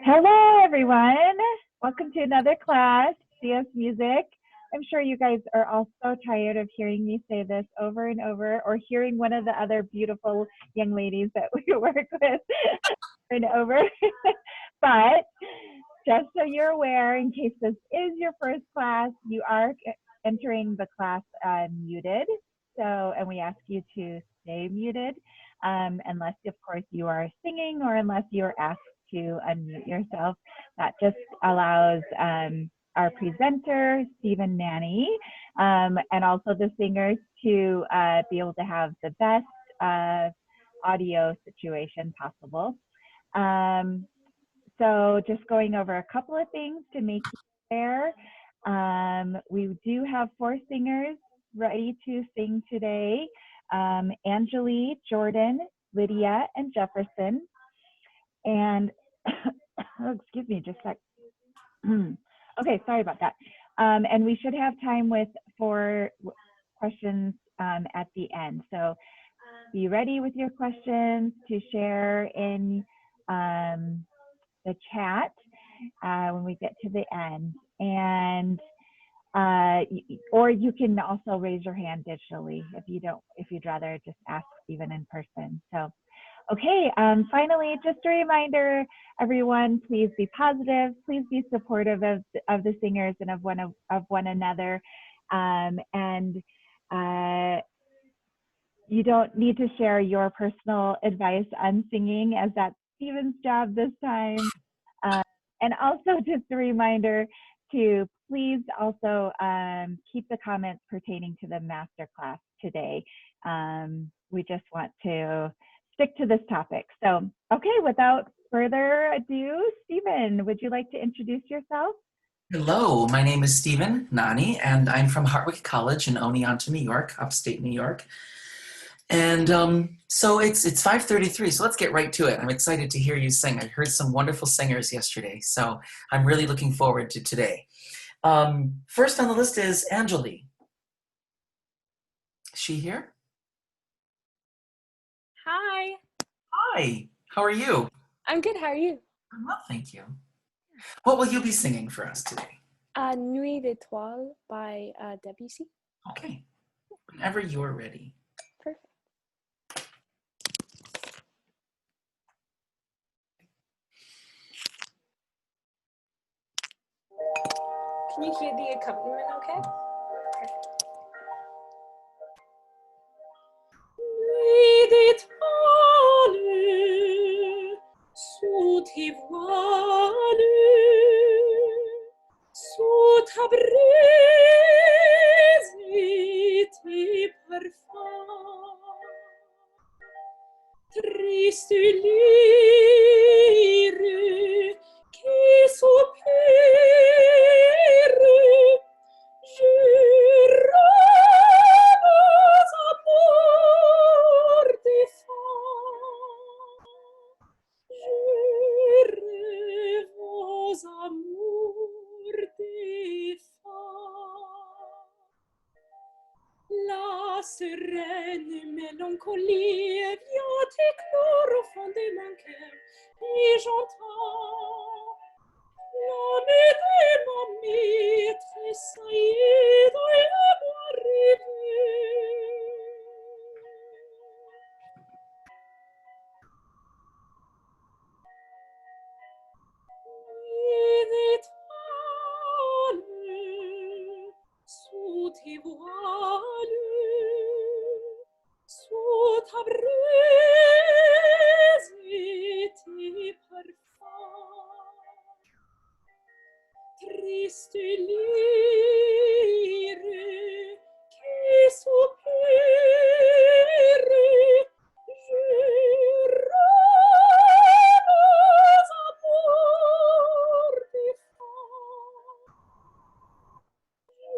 Hello, everyone. Welcome to another class, CS Music. I'm sure you guys are all so tired of hearing me say this over and over, or hearing one of the other beautiful young ladies that we work with over and over. But just so you're aware, in case this is your first class, you are entering the class muted. And we ask you to stay muted, unless, of course, you are singing or unless you're asked to unmute yourself. That just allows our presenter, Stephen Nanni, and also the singers to be able to have the best audio situation possible. So just going over a couple of things to make you aware. We do have 4 singers ready to sing today. Angeli, Jordan, Lydia, and Jefferson. And, oh, excuse me, just a sec. Okay, sorry about that. And we should have time for questions at the end. So be ready with your questions to share in the chat when we get to the end. And or you can also raise your hand digitally if you'd rather just ask even in person. So okay, finally, just a reminder, everyone, please be positive. Please be supportive of the singers and of one another. You don't need to share your personal advice on singing, as that's Stephen's job this time. And also just a reminder to please also keep the comments pertaining to the masterclass today. We just want to stick to this topic. So, okay, without further ado, Stephen, would you like to introduce yourself? Hello, my name is Stephen Nanni, and I'm from Hartwick College in Oneonta, New York, upstate New York. And so it's 5:33, so let's get right to it. I'm excited to hear you sing. I heard some wonderful singers yesterday, so I'm really looking forward to today. First on the list is Angeli. Is she here? Hi. Hi, how are you? I'm good, how are you? I'm well, thank you. What will you be singing for us today? Nuit d'étoiles by Debussy. Okay, whenever you're ready. Perfect. Can you hear the accompaniment okay? Nuit d'étoiles sous tes voiles, sous ta brise et tes parfums, triste lyre qui soupire, je rêve aux amours des femmes, je rêve aux amours des femmes. La sereine mélancolie vient éclore au fond de mon cœur, et j'entends l'âme de ma maîtresse et de moi rêver. Nuit d'étoiles sous tes voiles, sous ta brise et tes parfums, triste lyre qui soupire, je rêve aux amours des femmes, je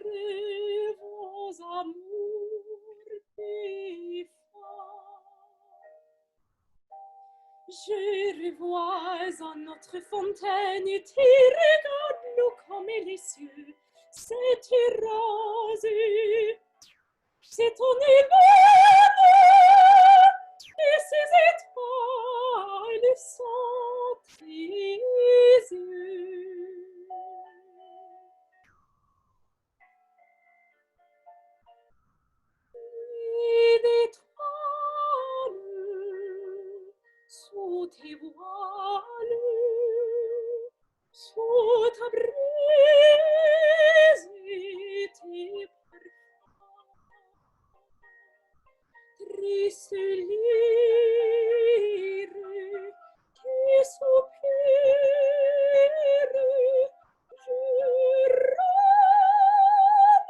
rêve aux amours des femmes. Je revois en notre fontaine tes regards bleus comme les cieux, cette rose, c'est ton éveil et ces étoiles sont tes yeux. Et d'étoiles sous tes voiles, sous ta brise et tes parfums. Triste lyre qui soupire, je rêve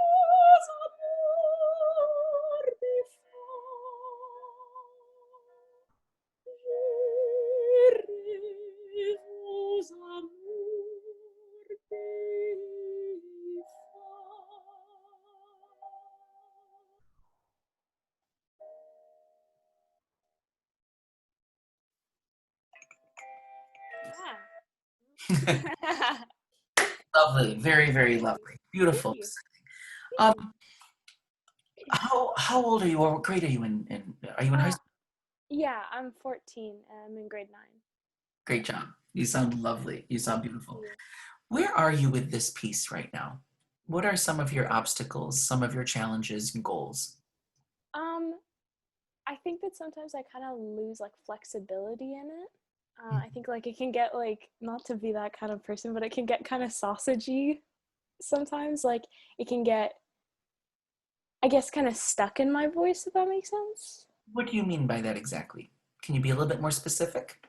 aux amours des femmes. Je rêve aux amours des femmes. Lovely, very, very lovely. Beautiful. Thank you. Um, how old are you, or what grade are you in are you in high school? Yeah, I'm 14. I'm in grade 9. Great job. You sound lovely. You sound beautiful. Thank you. Where are you with this piece right now? What are some of your obstacles, some of your challenges and goals? I think that sometimes I kind of lose like flexibility in it. I think like it can get like, not to be that kind of person, but it can get kind of sausagey sometimes. Like it can get, I guess, kind of stuck in my voice, if that makes sense. What do you mean by that exactly? Can you be a little bit more specific?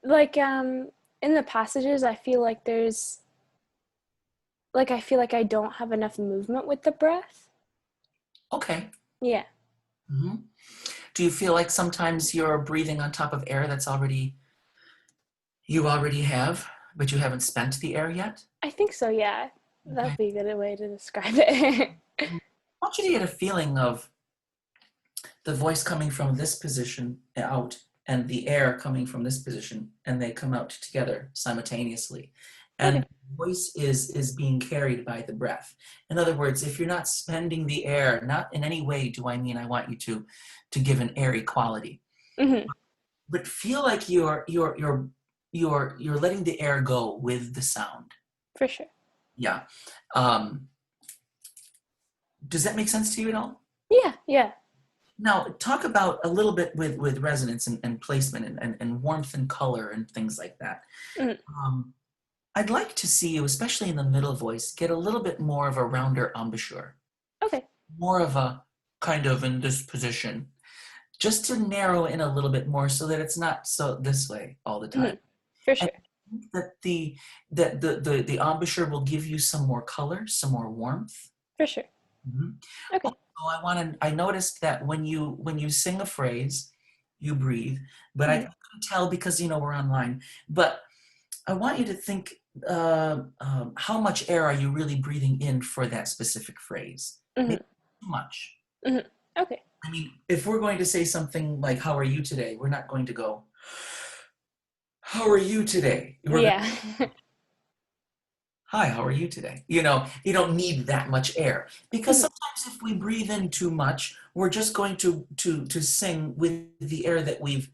Like in the passages, I feel like there's, like I feel like I don't have enough movement with the breath. Okay. Yeah. hmm Do you feel like sometimes you're breathing on top of air that's you already have, but you haven't spent the air yet? I think so, yeah. Okay. That'd be a good way to describe it. I want you to get a feeling of the voice coming from this position out and the air coming from this position, and they come out together simultaneously. And Okay. the voice is being carried by the breath. In other words, if you're not spending the air, not in any way do I mean I want you to give an airy quality, but feel like you're letting the air go with the sound. For sure. Yeah. Does that make sense to you at all? Yeah. Now, talk about a little bit with resonance and placement and warmth and color and things like that. I'd like to see you, especially in the middle voice, get a little bit more of a rounder embouchure. Okay. More of a kind of in this position, just to narrow in a little bit more so that it's not so this way all the time. For sure. And I think that the embouchure will give you some more color, some more warmth. For sure. Okay. Also, I noticed that when you sing a phrase, you breathe, but I couldn't tell because we're online. But I want you to think how much air are you really breathing in for that specific phrase? Maybe too much. Okay. I mean, if we're going to say something like "How are you today?" we're not going to go, "How are you today?" Yeah. Hi, how are you today? You don't need that much air because sometimes if we breathe in too much, we're just going to sing with the air that we've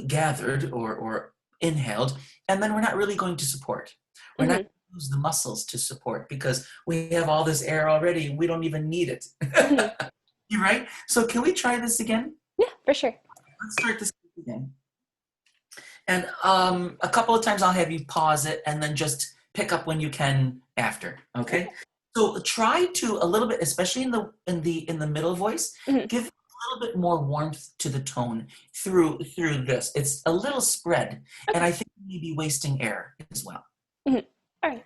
gathered or inhaled, and then we're not really going to support. We're not going to use the muscles to support because we have all this air already. We don't even need it. You're right. So can we try this again? Yeah, for sure. Let's start this again. And a couple of times I'll have you pause it and then just pick up when you can after. Okay. So try to a little bit, especially in the middle voice, give a little bit more warmth to the tone through this. It's a little spread, and I think you may be wasting air as well. All right.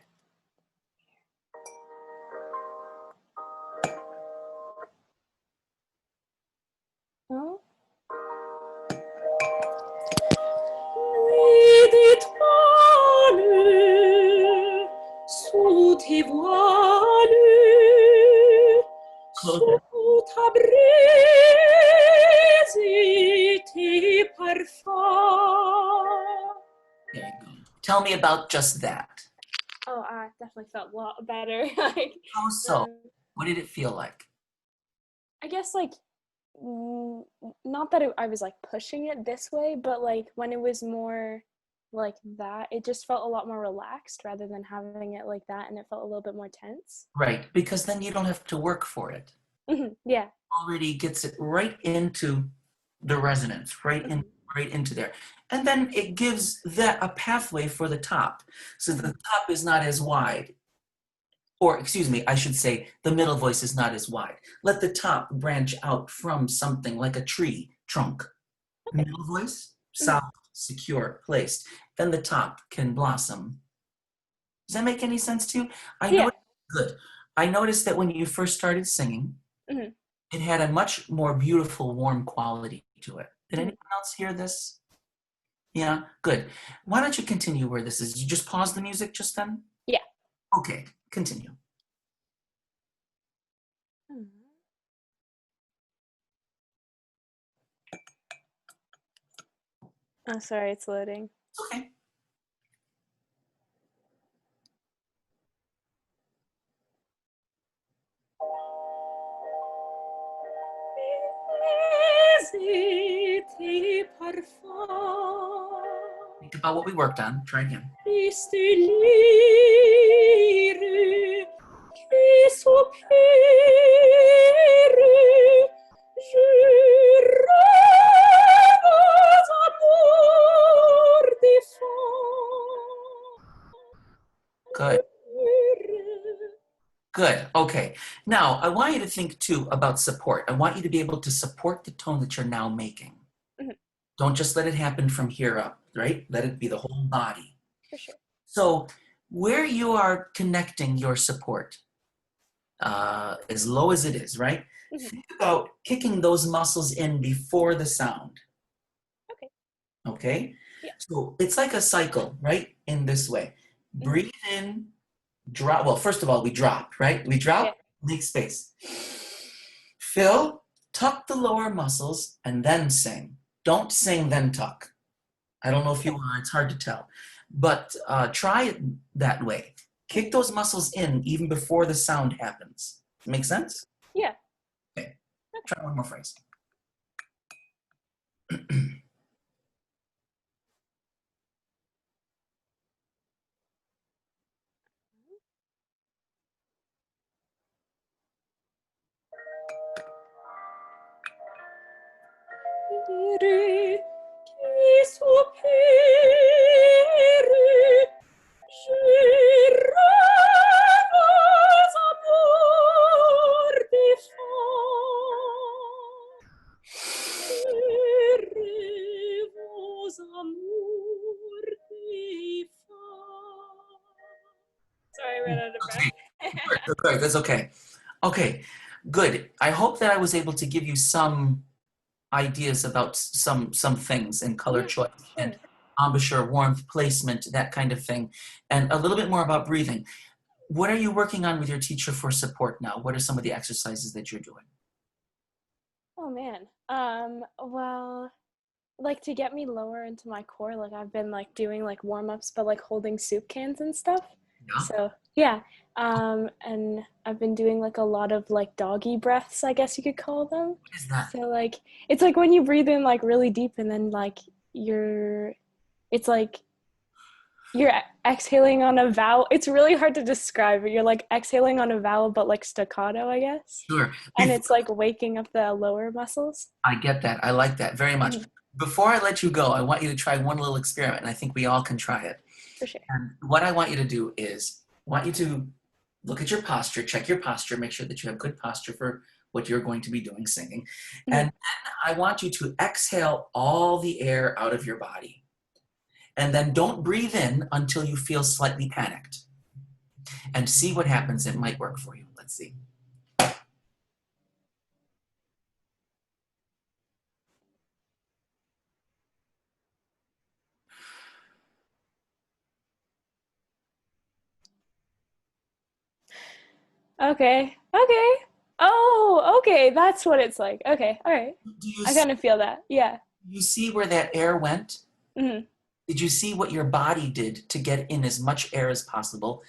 Nuit d'étoiles sous tes voiles, sous ta brise et tes parfums. There you go. Tell me about just that. Oh, I definitely felt a lot better. Like, How so? What did it feel like? I guess like not that I was like pushing it this way, but like when it was more like that, it just felt a lot more relaxed rather than having it like that, and it felt a little bit more tense. Right, because then you don't have to work for it. Yeah. Already gets it right into the resonance, right into there. And then it gives that a pathway for the top. So the top is not as wide. Or excuse me, I should say the middle voice is not as wide. Let the top branch out from something like a tree trunk. Okay. Middle voice, solid, secure, placed. Then the top can blossom. Does that make any sense to you? Good. I noticed that when you first started singing, it had a much more beautiful, warm quality to it. Did anyone else hear this? Yeah, good. Why don't you continue where this is? You just pause the music just then? Yeah. Okay, continue. Oh, sorry, it's loading. Okay. Think about what we worked on. Try again. Good. Good. Okay. Now, I want you to think too about support. I want you to be able to support the tone that you're now making. Don't just let it happen from here up, right? Let it be the whole body. For sure. So where you are connecting your support, as low as it is, right? Think about kicking those muscles in before the sound. Okay. Okay? Yeah. So it's like a cycle, right? In this way. Breathe in, drop. Well, first of all, we drop, right? We drop, make space. Fill, tuck the lower muscles, and then sing. Don't sing, then tuck. I don't know if you are, it's hard to tell. But try it that way. Kick those muscles in even before the sound happens. Make sense? Yeah. Okay. Try one more phrase. Sorry, I ran out of breath. Okay. That's okay. Okay, good. I hope that I was able to give you some ideas about some things in color choice and embouchure, warmth, placement, that kind of thing, and a little bit more about breathing. What are you working on with your teacher for support now? What are some of the exercises that you're doing? Oh man. Well, like to get me lower into my core, like I've been like doing like warm-ups but like holding soup cans and stuff. Yeah. So yeah. And I've been doing like a lot of like doggy breaths, I guess you could call them. What is that? So like it's like when you breathe in like really deep and then like it's like you're exhaling on a vowel. It's really hard to describe it. You're like exhaling on a vowel but like staccato, I guess. Sure. And it's like waking up the lower muscles. I get that. I like that very much. Before I let you go, I want you to try one little experiment, and I think we all can try it. For sure. And what I want you to do is, I want you to look at your posture, check your posture, make sure that you have good posture for what you're going to be doing singing. And then I want you to exhale all the air out of your body. And then don't breathe in until you feel slightly panicked. And see what happens. It might work for you. Let's see. Okay. Oh, okay. That's what it's like. Okay. All right. I kind of feel that. Yeah. You see where that air went? Mm-hmm. Did you see what your body did to get in as much air as possible?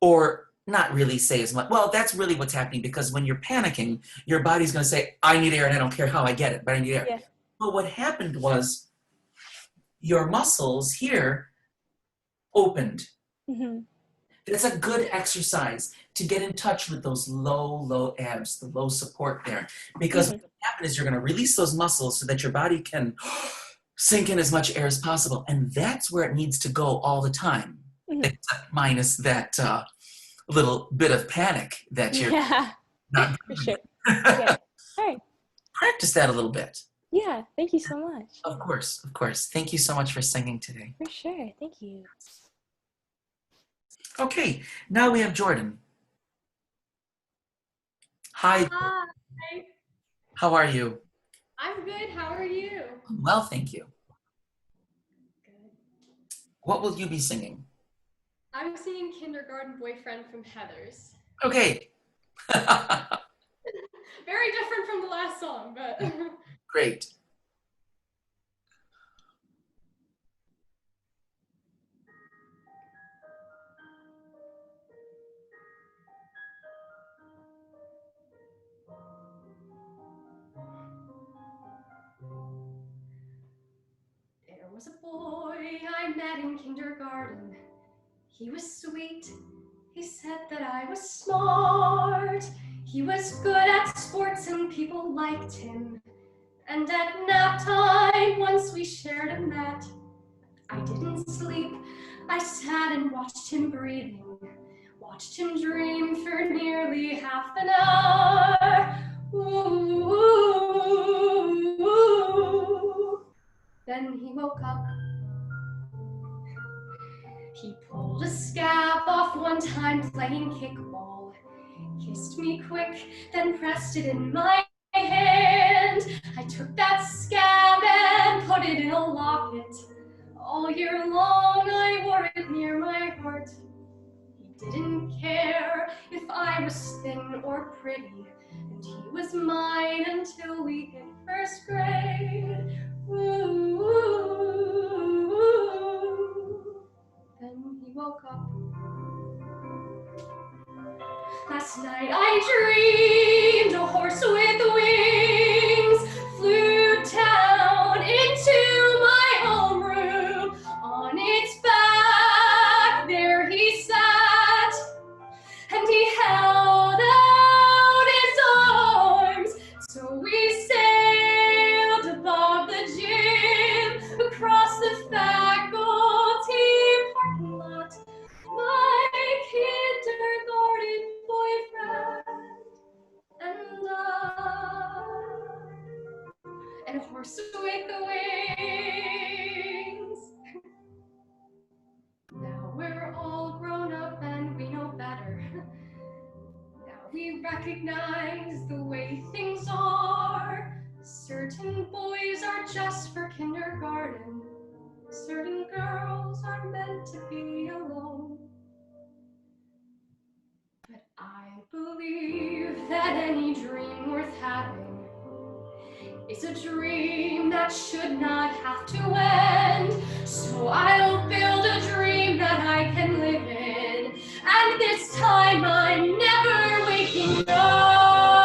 Or not really say as much. Well, that's really what's happening, because when you're panicking, your body's going to say, I need air and I don't care how I get it, but I need air. Yeah. But what happened was your muscles here opened. Mm-hmm. That's a good exercise to get in touch with those low abs, the low support there. Because Mm-hmm. what happens is you're going to release those muscles so that your body can sink in as much air as possible. And that's where it needs to go all the time, Mm-hmm. except minus that little bit of panic that you're Yeah. not For doing. sure. Yeah. All right. Practice that a little bit. Yeah. Thank you so much. Of course, of course. Thank you so much for singing today. For sure. Thank you. Okay, now we have Jordan. Hi, Hi, how are you? I'm good. How are you? Well, thank you. Good. What will you be singing? I'm singing Kindergarten Boyfriend from Heathers. Okay. Very different from the last song, but Great. there was a boy I met in kindergarten. He was sweet. He said that I was smart. He was good at sports and people liked him. And at nap time, once we shared a mat. I didn't sleep. I sat and watched him breathing. Watched him dream for nearly half an hour. Ooh. Then he woke up. He pulled a scab off one time playing kickball. Kissed me quick, then pressed it in my hand. I took that scab and put it in a locket. All year long I wore it near my heart. He didn't care if I was thin or pretty, and he was mine until we hit first grade. Ooh. Then he woke up. Last night I dreamed a horse with wings flew down into my homeroom. On its back there he sat, and he held out his arms. So we sailed above the gym, across the faculty parking lot. My kindergarten boyfriend and I, and a horse with wings. Now we're all grown up and we know better. Now we recognize the way things are. Certain boys are just for kindergarten. Certain girls are meant to be alone. But I believe that any dream worth having is a dream that should not have to end. So I'll build a dream that I can live in. And this time I'm never waking up.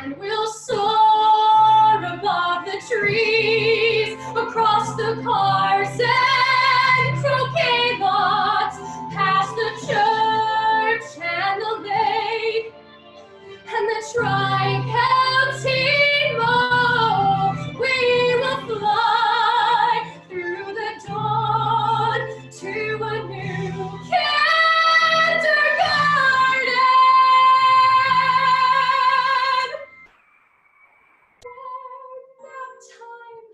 And we'll soar above the trees, across the cars and croquet lots, past the church and the lake, and the tri-county mall. We will fly through the dawn to a new kindergarten. That time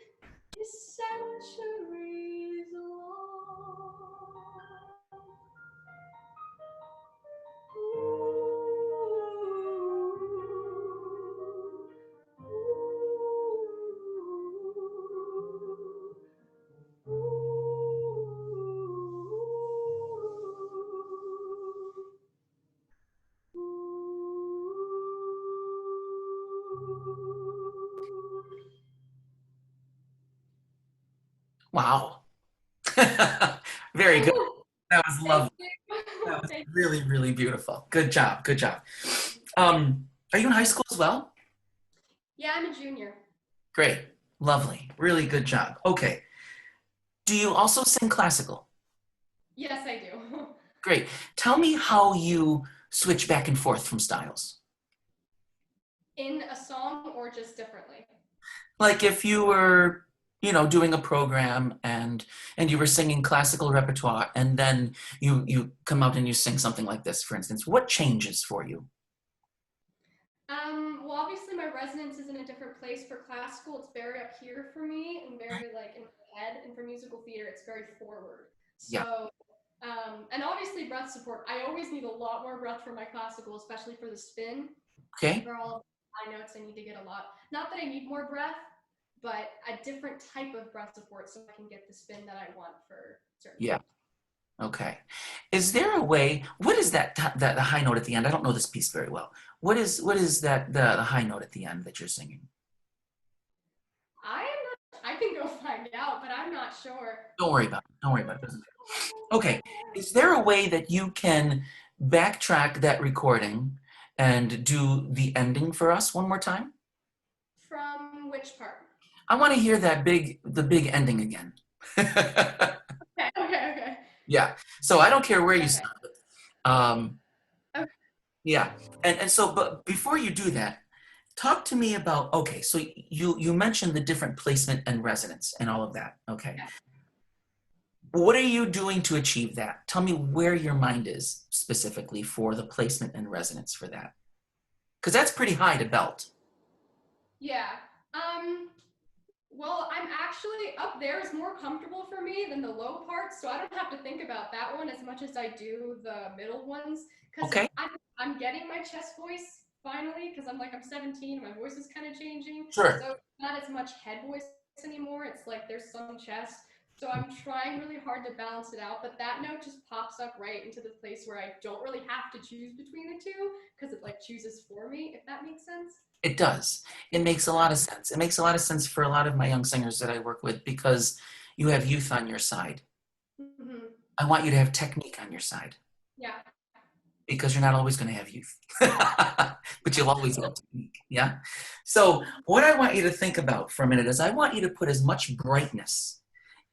is centuries long. Wow. Very good. That was lovely. That was Thank really, really beautiful. Good job. Good job. Are you in high school as well? Yeah, I'm a junior. Great. Lovely. Really good job. Okay. Do you also sing classical? Yes, I do. Great. Tell me how you switch back and forth from styles. In a song or just differently? Like if you were, doing a program and you were singing classical repertoire and then you come out and you sing something like this, for instance, what changes for you? Well, obviously my resonance is in a different place. For classical, it's very up here for me and very like in my head. And for musical theater, it's very forward. Yeah. So, and obviously breath support. I always need a lot more breath for my classical, especially for the spin. Okay. For all of the high notes, I need to get a lot. Not that I need more breath, but a different type of breath support so I can get the spin that I want for certain. Yeah. Okay. Is there a way, what is that the high note at the end? I don't know this piece very well. What is that the high note at the end that you're singing? I can go find out, but I'm not sure. Don't worry about it. Don't worry about it. Doesn't matter. Okay. Is there a way that you can backtrack that recording and do the ending for us one more time? From which part? I want to hear the big ending again. Okay. Yeah. So I don't care where you Okay. start. Okay. Yeah. And so, but before you do that, talk to me about, okay, so you mentioned the different placement and resonance and all of that. Okay. Yeah. What are you doing to achieve that? Tell me where your mind is specifically for the placement and resonance for that. Because that's pretty high to belt. Yeah. Well, I'm actually up there is more comfortable for me than the low parts, so I don't have to think about that one as much as I do the middle ones. Because Okay. I'm getting my chest voice finally, because I'm 17, my voice is kind of changing. Sure. So not as much head voice anymore. It's like there's some chest. So I'm trying really hard to balance it out, but that note just pops up right into the place where I don't really have to choose between the two, because it chooses for me, if that makes sense. It does. It makes a lot of sense. It makes a lot of sense for a lot of my young singers that I work with because you have youth on your side. Mm-hmm. I want you to have technique on your side. Yeah. Because you're not always going to have youth, but you'll always have technique. Yeah. So what I want you to think about for a minute is I want you to put as much brightness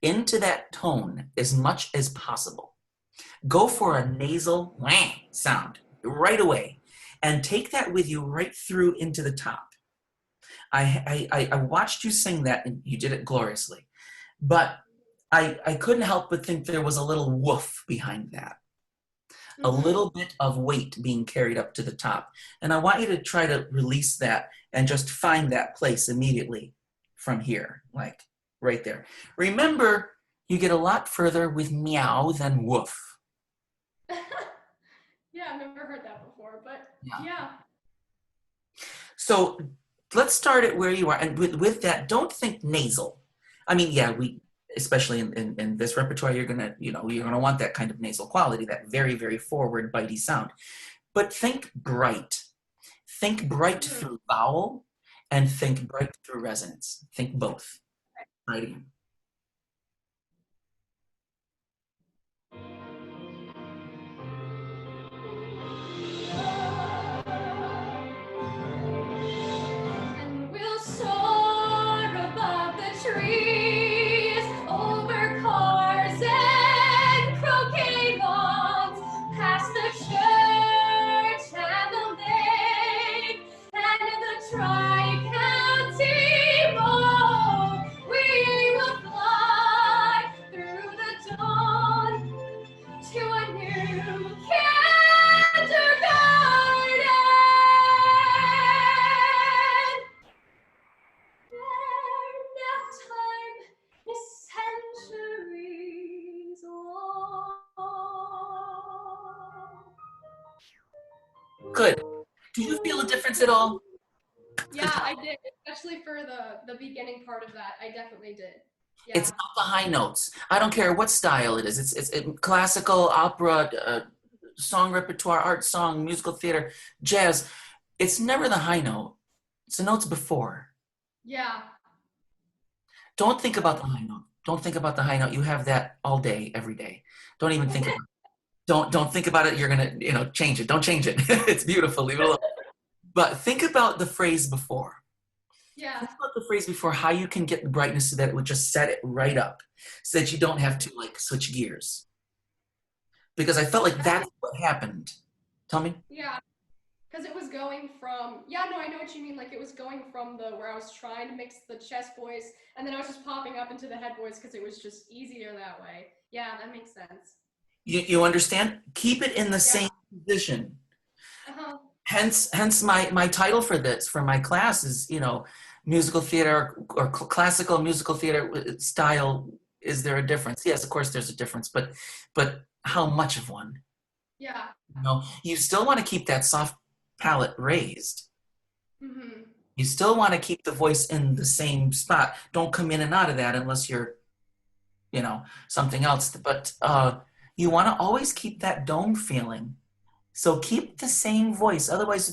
into that tone as much as possible. Go for a nasal wang sound right away and take that with you right through into the top. I watched you sing that and you did it gloriously, but I couldn't help but think there was a little woof behind that. A little bit of weight being carried up to the top. And I want you to try to release that and just find that place immediately from here, like right there. Remember, you get a lot further with meow than woof. Yeah, I've never heard that before, but yeah. So let's start at where you are. And with that, don't think nasal. I mean, yeah, especially in this repertoire, you're gonna want that kind of nasal quality, that very, very forward, bitey sound. But think bright. Think bright through vowel and think bright through resonance. Think both. Right again. And we'll soar above the trees, over cars and croquet lawns, past the church and the lake, and the tri-county road. We will fly through the dawn to a new kindergarten. Their time is centuries long. Good. Do you feel a difference at all? Yeah, I did, especially for the beginning part of that. I definitely did. Yeah. It's not the high notes. I don't care what style it is. It's classical, opera, song repertoire, art song, musical theater, jazz. It's never the high note. It's the notes before. Yeah. Don't think about the high note. Don't think about the high note. You have that all day, every day. Don't even think about it. Don't think about it. You're gonna, change it. Don't change it. It's beautiful. Leave it alone. But think about the phrase before. Yeah. Think about the phrase before, how you can get the brightness so that it would just set it right up, so that you don't have to like switch gears. Because I felt like that's what happened. Tell me. Yeah. Because it was going from, yeah, no, I know what you mean. Like, it was going from where I was trying to mix the chest voice, and then I was just popping up into the head voice because it was just easier that way. Yeah, that makes sense. You understand? Keep it in the same position. Uh-huh. Hence my title for my class is, musical theater or classical musical theater style. Is there a difference? Yes, of course there's a difference, but how much of one? Yeah. You still want to keep that soft palate raised. Mm-hmm. You still want to keep the voice in the same spot. Don't come in and out of that unless you're, something else. But you want to always keep that dome feeling. So keep the same voice. Otherwise,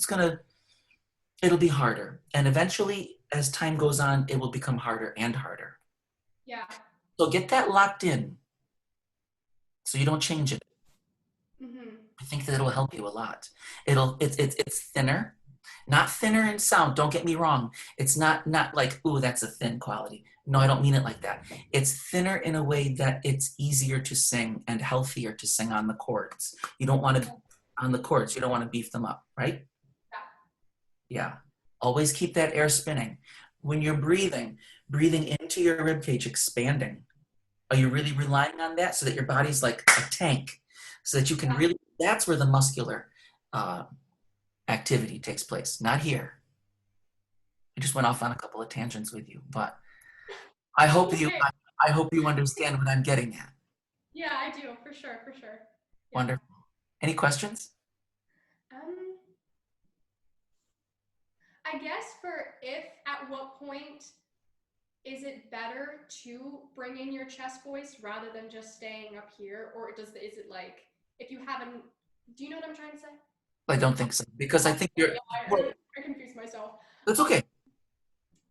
it'll be harder. And eventually, as time goes on, it will become harder and harder. Yeah. So get that locked in so you don't change it. Mm-hmm. I think that it'll help you a lot. It's thinner, not thinner in sound. Don't get me wrong. It's not like, ooh, that's a thin quality. No, I don't mean it like that. It's thinner in a way that it's easier to sing and healthier to sing on the chords. You don't want to on the chords. You don't want to beef them up, right? Yeah. Always keep that air spinning. When you're breathing into your rib cage, expanding. Are you really relying on that so that your body's like a tank, so that you can really? That's where the muscular activity takes place. Not here. I just went off on a couple of tangents with you, but I hope I hope you understand what I'm getting at. Yeah, I do, for sure, for sure. Yeah. Wonderful. Any questions? I guess at what point is it better to bring in your chest voice rather than just staying up here? Or is it like, if you haven't, do you know what I'm trying to say? I don't think so, because I think you're. I confused myself. That's okay.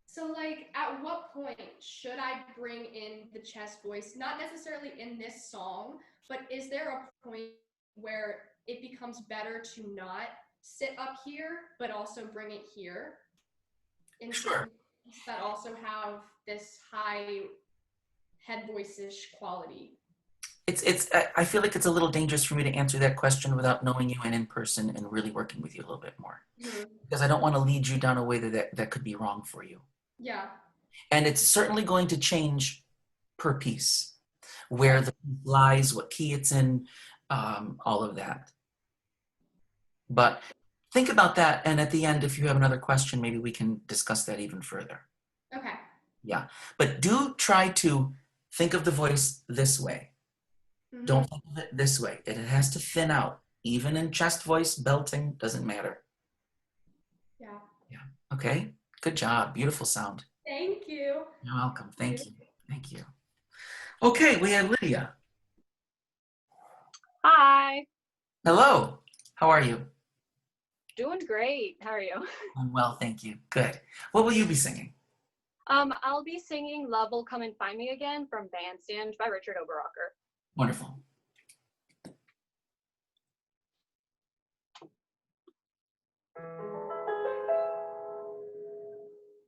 So like, at what point should I bring in the chest voice? Not necessarily in this song, but is there a point where it becomes better to not sit up here, but also bring it here? Sure. That also have this high head voice-ish quality. I feel like it's a little dangerous for me to answer that question without knowing you and in person and really working with you a little bit more. Mm-hmm. Because I don't want to lead you down a way that could be wrong for you. Yeah. And it's certainly going to change per piece, where the piece lies, what key it's in, all of that. But think about that, and at the end, if you have another question, maybe we can discuss that even further. Okay. Yeah, but do try to think of the voice this way. Mm-hmm. Don't think of it this way. It has to thin out. Even in chest voice, belting, doesn't matter. Yeah. Yeah. Okay. Good job. Beautiful sound. Thank you. You're welcome. Thank you. Thank you. Okay, we have Lydia. Hi. Hello. How are you? Doing great. How are you? I'm well, thank you. Good. What will you be singing? I'll be singing Love Will Come and Find Me Again from Bandstand by Richard Oberrocker. Wonderful.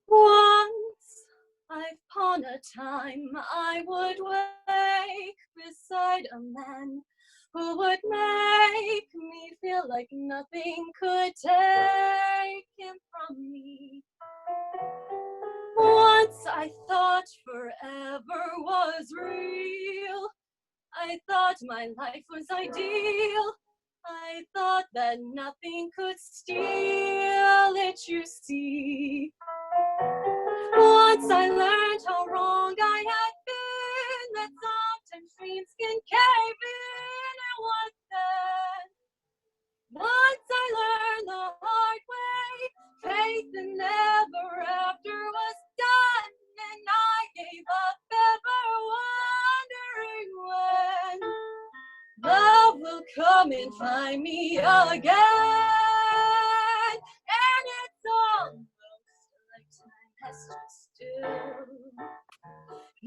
Once upon a time, I would wake beside a man who would make me feel like nothing could take him from me. Once I thought forever was real. I thought my life was ideal. I thought that nothing could steal it, you see. Once I learned how wrong I had been, that sometimes dreams can cave in, and what then? Once I learned the hard way, faith in never after was done, and I gave up ever wondering when love will come and find me again. And it's almost like time has stood still,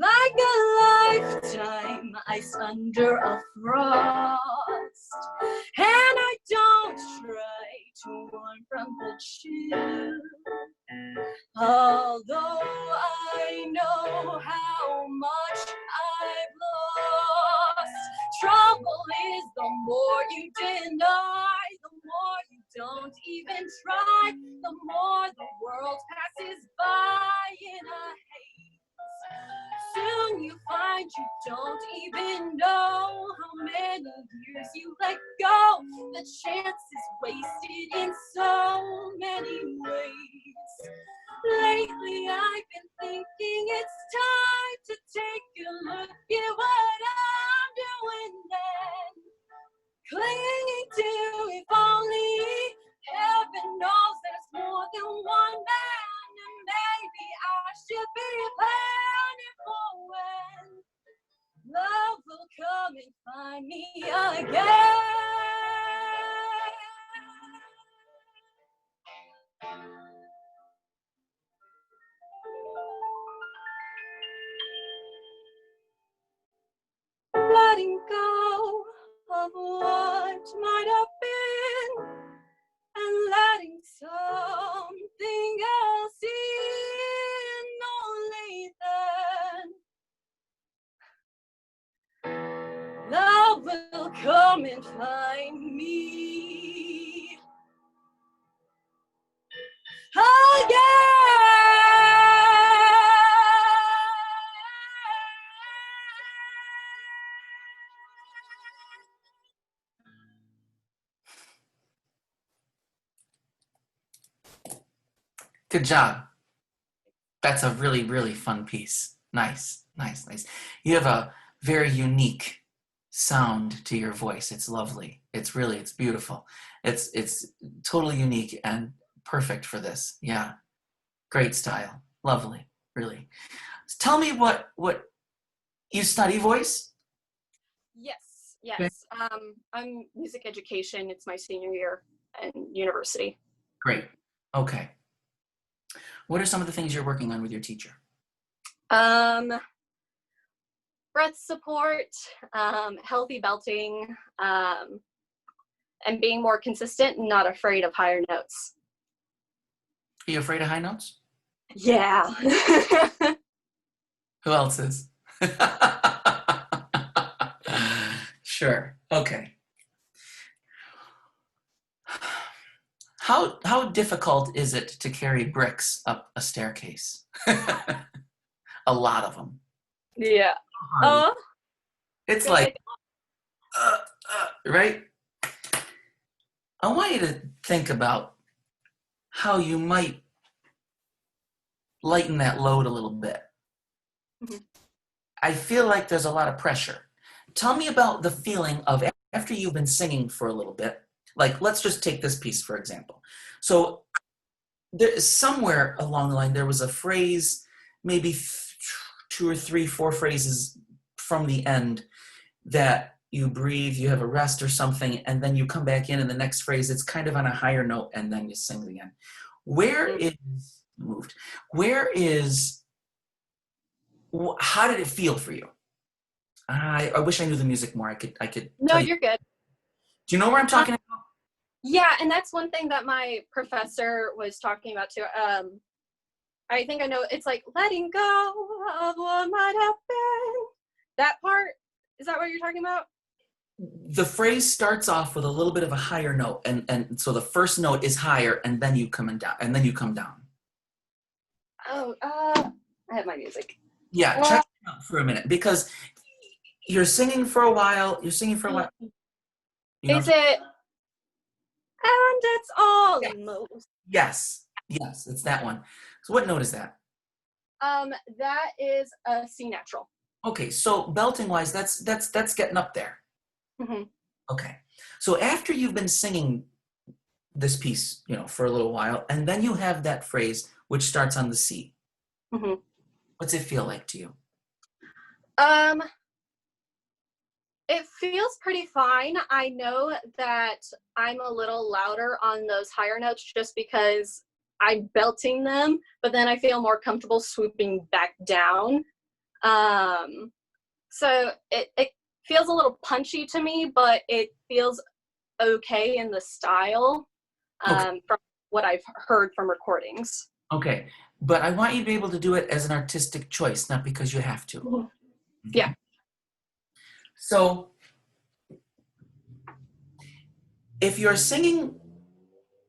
like a lifetime ice under a frost. Although I know how much I've lost, trouble is the more you deny, the more you don't even try, the more the world passes by in a haze. Soon you find you don't even know how many years you let go. The chance is wasted in so many ways. Lately I've been thinking it's time to take a look at what I'm doing then. Clinging to if only, heaven knows there's more than one man, and maybe I should be planning for when love will come and find me again. Letting go of what might have been and letting something else in, only then love will come and find me again. Good job. That's a really, really fun piece. Nice, nice, nice. You have a very unique sound to your voice. It's lovely. It's beautiful. It's totally unique and perfect for this. Yeah. Great style. Lovely. Really. Tell me what you study voice? Yes. Okay. I'm music education. It's my senior year in university. Great. Okay. What are some of the things you're working on with your teacher? Breath support, healthy belting, and being more consistent and not afraid of higher notes. Are you afraid of high notes? Yeah. Who else is? Sure. Okay. How difficult is it to carry bricks up a staircase? A lot of them. Yeah. It's like, right? I want you to think about how you might lighten that load a little bit. Mm-hmm. I feel like there's a lot of pressure. Tell me about the feeling of after you've been singing for a little bit. Like, let's just take this piece, for example. So there, somewhere along the line, there was a phrase, maybe 2 or 3, 4 phrases from the end that you breathe, you have a rest or something, and then you come back in, and the next phrase, it's kind of on a higher note, and then you sing it again. How did it feel for you? I wish I knew the music more. I could. No, you're good. Do you know where I'm talking about? Yeah, and that's one thing that my professor was talking about too. I think I know. It's like letting go of what might have been. That part, is that what you're talking about? The phrase starts off with a little bit of a higher note, and so the first note is higher, and then you come down, and then you come down. Oh, I have my music. Yeah, check it out for a minute, because you're singing for a while. Is it? And it's almost. Yes, it's that one. So what note is that? That is a C natural. Okay, so belting wise, that's getting up there. Mm-hmm. Okay, so after you've been singing this piece, for a little while, and then you have that phrase which starts on the C. Mm-hmm. What's it feel like to you? It feels pretty fine. I know that I'm a little louder on those higher notes just because I'm belting them, but then I feel more comfortable swooping back down. So it feels a little punchy to me, but it feels okay in the style from what I've heard from recordings. Okay. but I want you to be able to do it as an artistic choice, not because you have to. Mhm. Yeah. So if you're singing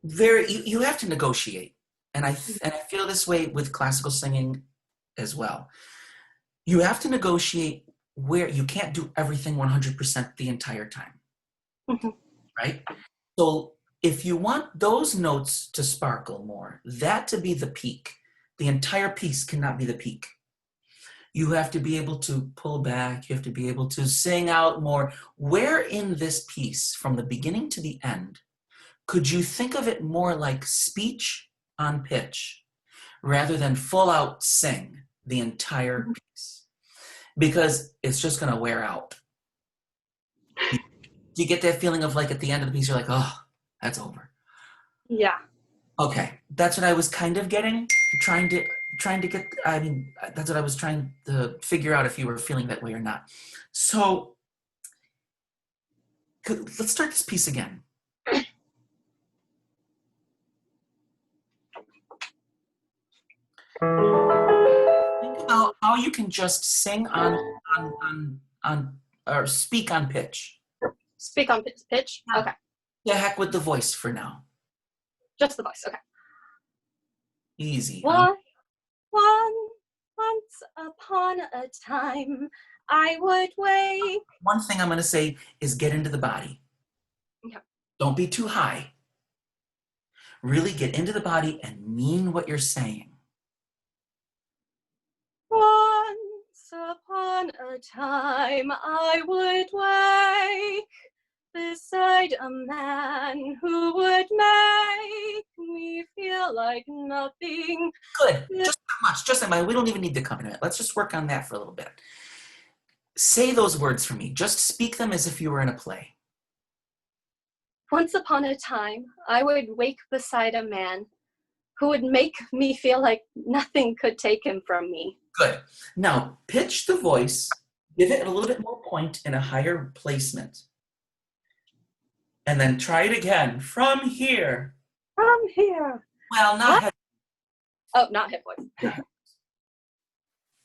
you have to negotiate. And I feel this way with classical singing as well. You have to negotiate where you can't do everything 100% the entire time, Mhm. right? So if you want those notes to sparkle more, that to be the peak, the entire piece cannot be the peak. You have to be able to pull back. You have to be able to sing out more. Where in this piece, from the beginning to the end, could you think of it more like speech on pitch rather than full out sing the entire piece? Because it's just going to wear out. Do you get that feeling of like at the end of the piece, you're like, oh, that's over. Yeah. Okay, that's what I was kind of getting, trying to get, I mean, that's what I was trying to figure out if you were feeling that way or not. So let's start this piece again. Think about how you can just sing on or speak on pitch. Speak on pitch? Yeah. Okay. The heck with the voice for now. Just the voice. Okay. Easy. Once upon a time, I would wake. One thing I'm going to say is get into the body. Okay. Don't be too high. Really get into the body and mean what you're saying. Once upon a time, I would wake beside a man who would make me feel like nothing. Good. Just that much. Just that much. We don't even need the accompaniment. Let's just work on that for a little bit. Say those words for me. Just speak them as if you were in a play. Once upon a time, I would wake beside a man who would make me feel like nothing could take him from me. Good. Now, pitch the voice, give it a little bit more point and a higher placement. And then try it again. From here. From here. Well, not head. Oh, not hip voice.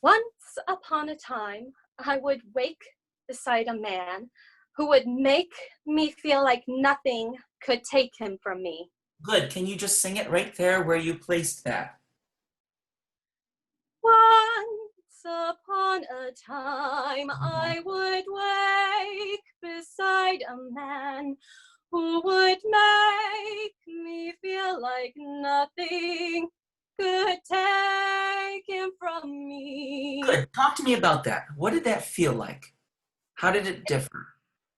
Once upon a time, I would wake beside a man who would make me feel like nothing could take him from me. Good. Can you just sing it right there where you placed that? Once upon a time, I would wake beside a man who would make me feel like nothing could take him from me. Good. Talk to me about that. What did that feel like? How did it differ?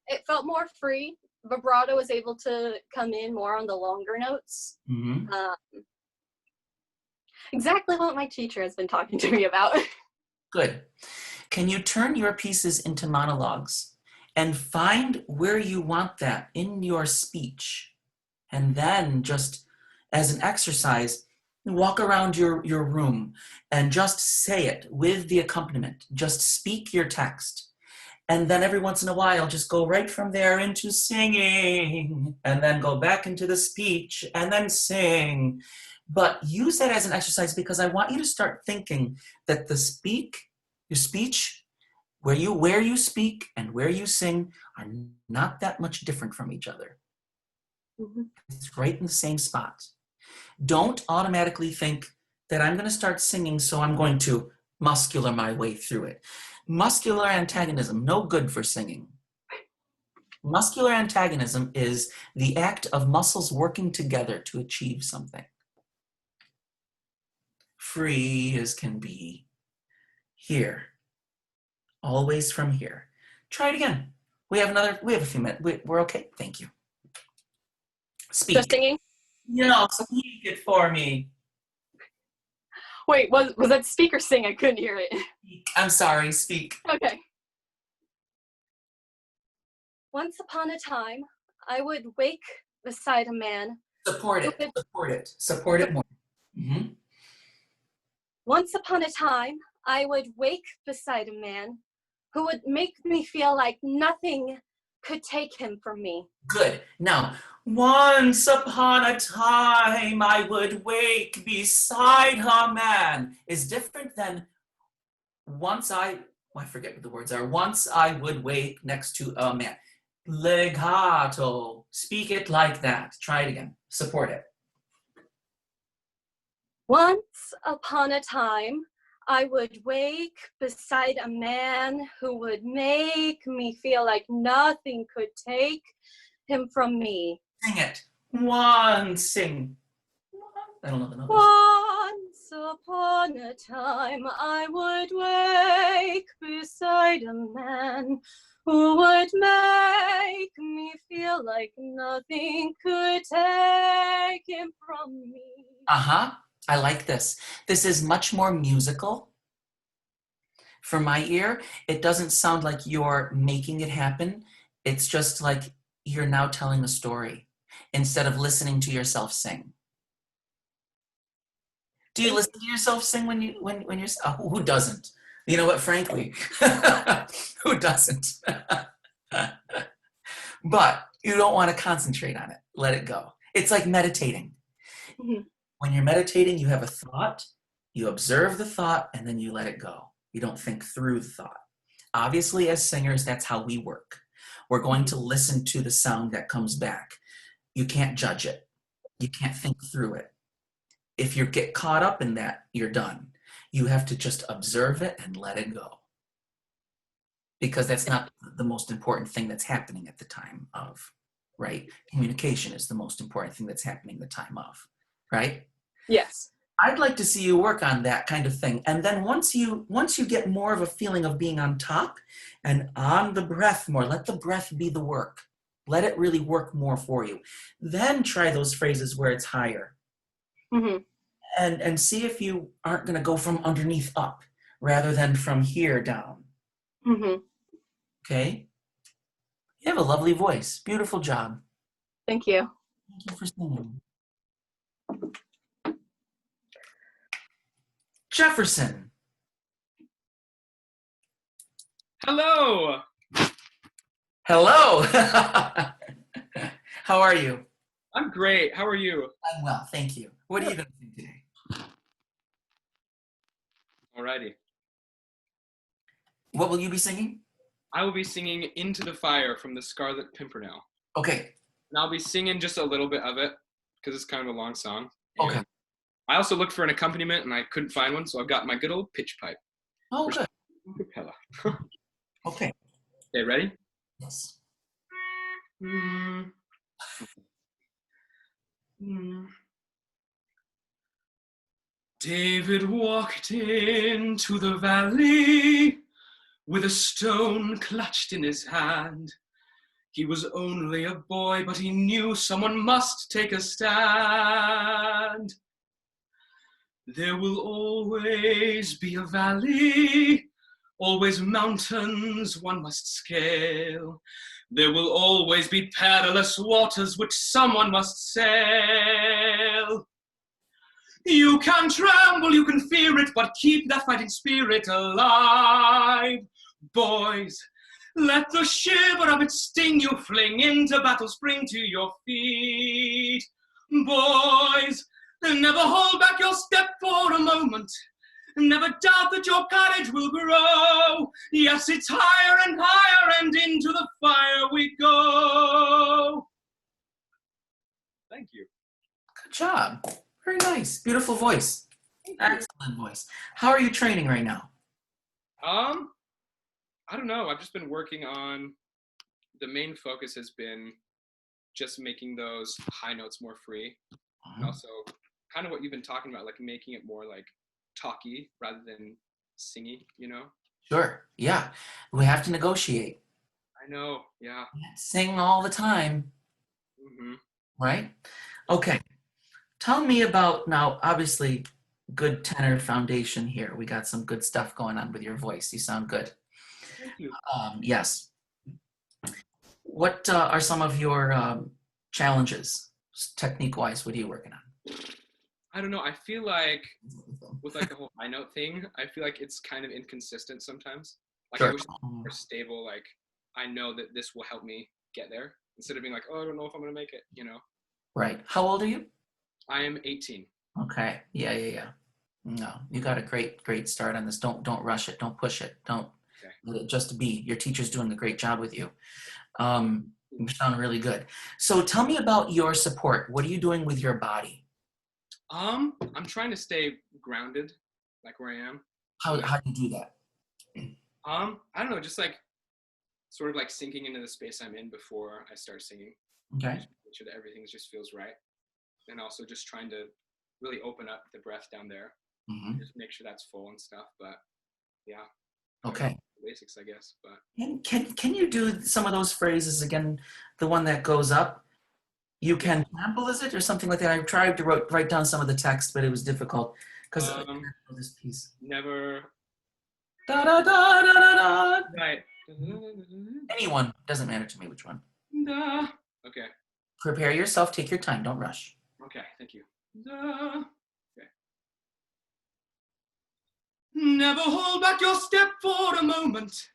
It felt more free. Vibrato was able to come in more on the longer notes. Mm-hmm. Exactly what my teacher has been talking to me about. Good. Can you turn your pieces into monologues and find where you want that in your speech? And then just as an exercise, walk around your room and just say it with the accompaniment. Just speak your text. And then every once in a while, just go right from there into singing, and then go back into the speech, and then sing. But use that as an exercise because I want you to start thinking that your speech, where you speak and where you sing are not that much different from each other. Mm-hmm. It's right in the same spot. Don't automatically think that I'm going to start singing, so I'm going to muscular my way through it. Muscular antagonism, no good for singing. Muscular antagonism is the act of muscles working together to achieve something. Free as can be. Here. Always from here. Try it again. We have a few minutes. We're okay. Thank you. Speak. Just singing? No, speak it for me. Wait, was that speak or sing? I couldn't hear it. I'm sorry, speak. Okay. Once upon a time, I would wake beside a man. Support it more. Mm-hmm. Once upon a time, I would wake beside a man who would make me feel like nothing could take him from me. Good. Now, once upon a time I would wake beside a man is different than I forget what the words are. Once I would wake next to a man. Legato. Speak it like that. Try it again. Support it. Once upon a time, I would wake beside a man who would make me feel like nothing could take him from me. Sing it. Sing. I don't know the notes. Once upon a time, I would wake beside a man who would make me feel like nothing could take him from me. Uh-huh. I like this. This is much more musical. For my ear, it doesn't sound like you're making it happen. It's just like you're now telling a story instead of listening to yourself sing. Do you listen to yourself sing when you're who doesn't? You know what, frankly, who doesn't? But you don't want to concentrate on it. Let it go. It's like meditating. Mhm. When you're meditating, you have a thought, you observe the thought, and then you let it go. You don't think through the thought. Obviously, as singers, that's how we work. We're going to listen to the sound that comes back. You can't judge it. You can't think through it. If you get caught up in that, you're done. You have to just observe it and let it go. Because that's not the most important thing that's happening at the time of, right? Communication is the most important thing that's happening the time of, right? Yes. I'd like to see you work on that kind of thing. And then once you get more of a feeling of being on top and on the breath more, let the breath be the work. Let it really work more for you. Then try those phrases where it's higher. Mm-hmm. And see if you aren't going to go from underneath up rather than from here down. Mm-hmm. Okay? You have a lovely voice. Beautiful job. Thank you. Thank you for singing. Jefferson. Hello. Hello. How are you? I'm great. How are you? I'm well, thank you. What are you going to sing today? Alrighty. What will you be singing? I will be singing Into the Fire from the Scarlet Pimpernel. Okay. And I'll be singing just a little bit of it because it's kind of a long song. Okay. And I also looked for an accompaniment and I couldn't find one, so I've got my good old pitch pipe. Oh, good. Capella. Okay. Okay, ready? Yes. David walked into the valley with a stone clutched in his hand. He was only a boy, but he knew someone must take a stand. There will always be a valley, always mountains one must scale. There will always be perilous waters which someone must sail. You can tremble, you can fear it, but keep that fighting spirit alive. Boys, let the shiver of it sting you, fling into battle, spring to your feet. Boys, never hold back your step for a moment. Never doubt that your courage will grow. Yes, it's higher and higher, and into the fire we go. Thank you. Good job. Very nice. Beautiful voice. Excellent voice. How are you training right now? I don't know. I've just been working on, the main focus has been just making those high notes more free. And also kind of what you've been talking about, like making it more like talky rather than singy, you know? Sure. Yeah. We have to negotiate. I know, yeah. Sing all the time. Mm-hmm. Right? Okay. Tell me about, now, obviously, good tenor foundation here. We got some good stuff going on with your voice. You sound good. Thank you. Yes. What are some of your challenges, technique-wise? What are you working on? I don't know. I feel like with like the whole high note thing, I feel like it's kind of inconsistent sometimes. Like Sure. I wish it was more stable, like I know that this will help me get there instead of being like, oh, I don't know if I'm going to make it, you know? Right. How old are you? I am 18. Okay. Yeah. No, you got a great start on this. Don't rush it. Don't push it. Don't let it just be. Your teacher's doing a great job with you. You sound really good. So tell me about your support. What are you doing with your body? I'm trying to stay grounded, like where I am. How do you do that? I don't know, just like sort of like sinking into the space I'm in before I start singing. Okay. Just make sure that everything just feels right. And also just trying to really open up the breath down there. Mm-hmm. Just make sure that's full and stuff. But yeah. Okay. Basics, I guess. But can you do some of those phrases again? The one that goes up. You can sample, is it, or something like that? I tried to write down some of the text, but it was difficult because this piece. Never. Da da da da da da. Right. Anyone, doesn't matter to me which one. Da. Okay. Prepare yourself. Take your time. Don't rush. Okay. Thank you. Da. Okay. Never hold back your step for a moment.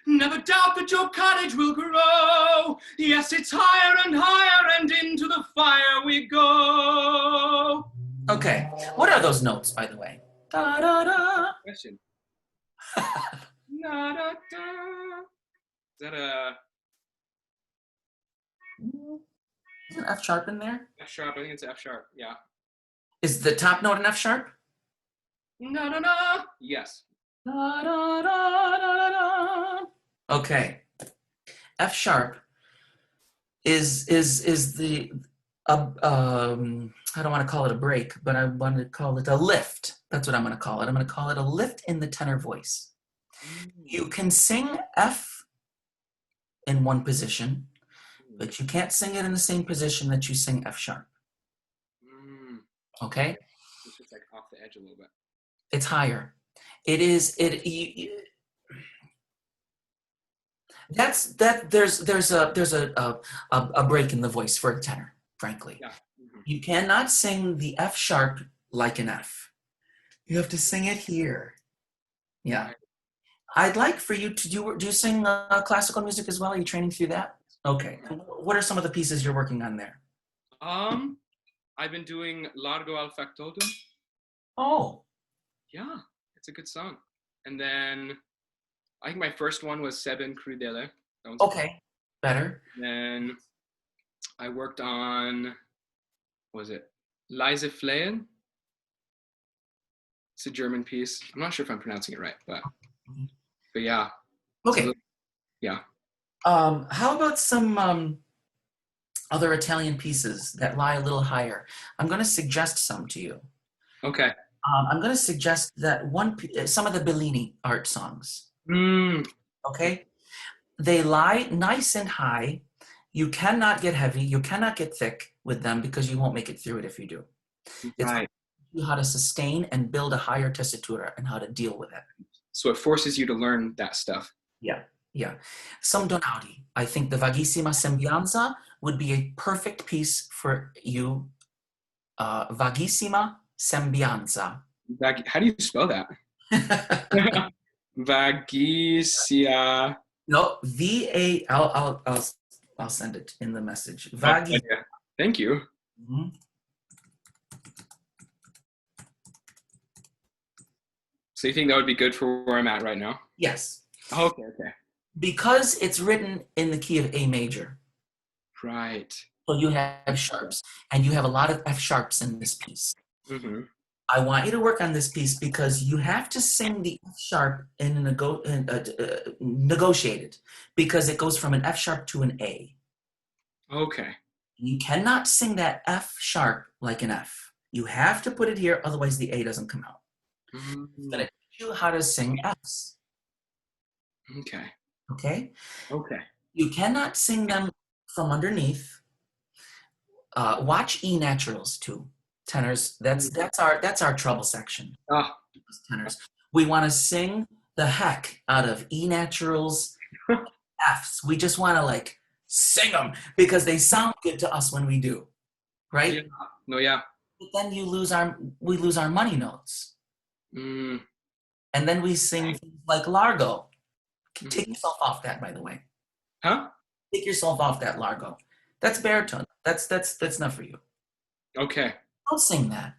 Never doubt that your courage will grow. Yes, it's higher and higher, and into the fire we go. Okay. What are those notes, by the way? Da da da. Question. Da, da, da. Is that a Is an F sharp in there? F sharp? I think it's F sharp. Yeah. Is the top note an F sharp? Da, da, da. Yes. Da, da, da, da, da. Okay. F sharp is the I don't want to call it a break, but I want to call it a lift. That's what I'm going to call it. I'm going to call it a lift in the tenor voice. You can sing F in one position, but you can't sing it in the same position that you sing F sharp. Okay? It's just like off the edge a little bit. It's higher. There's a break in the voice for a tenor, frankly. Yeah. Mm-hmm. You cannot sing the F sharp like an F. You have to sing it here. Yeah. I'd like for you to do you sing classical music as well? Are you training through that? Okay. What are some of the pieces you're working on there? I've been doing Largo al Factotum. Oh. Yeah, it's a good song. And then I think my first one was Seben Crudele. Okay, better. Then I worked on, what was it Leise Flehen? It's a German piece. I'm not sure if I'm pronouncing it right, but yeah. Okay. So, yeah. How about some other Italian pieces that lie a little higher? I'm going to suggest some to you. Okay. I'm going to suggest that some of the Bellini art songs. Okay? They lie nice and high. You cannot get heavy. You cannot get thick with them because you won't make it through it if you do. It's Right. how to sustain and build a higher tessitura and how to deal with it. So it forces you to learn that stuff. Yeah. Some Donati. I think the Vaghissima Sembianza would be a perfect piece for you. Vaghissima Sembianza. How do you spell that? Vaghisia. No, V-A. I'll send it in the message. Yeah. Thank you. Mm-hmm. So you think that would be good for where I'm at right now? Yes. Okay. Because it's written in the key of A major. Right. So you have sharps, and you have a lot of F sharps in this piece. Mm-hmm. I want you to work on this piece because you have to sing the F sharp in negotiated, because it goes from an F sharp to an A. Okay. You cannot sing that F sharp like an F. You have to put it here, otherwise the A doesn't come out. Mm-hmm. I'm going to teach you how to sing Fs. Okay. Okay? Okay. You cannot sing them from underneath. Watch E naturals too. Tenors, that's our trouble section. Tenors. We want to sing the heck out of E naturals, Fs. We just want to like sing them because they sound good to us when we do, right? Yeah. No, yeah. But then we lose our money notes, and then we sing things like Largo. Take yourself off that, by the way. Huh? Take yourself off that largo. That's baritone. That's not for you. Okay. Don't sing that.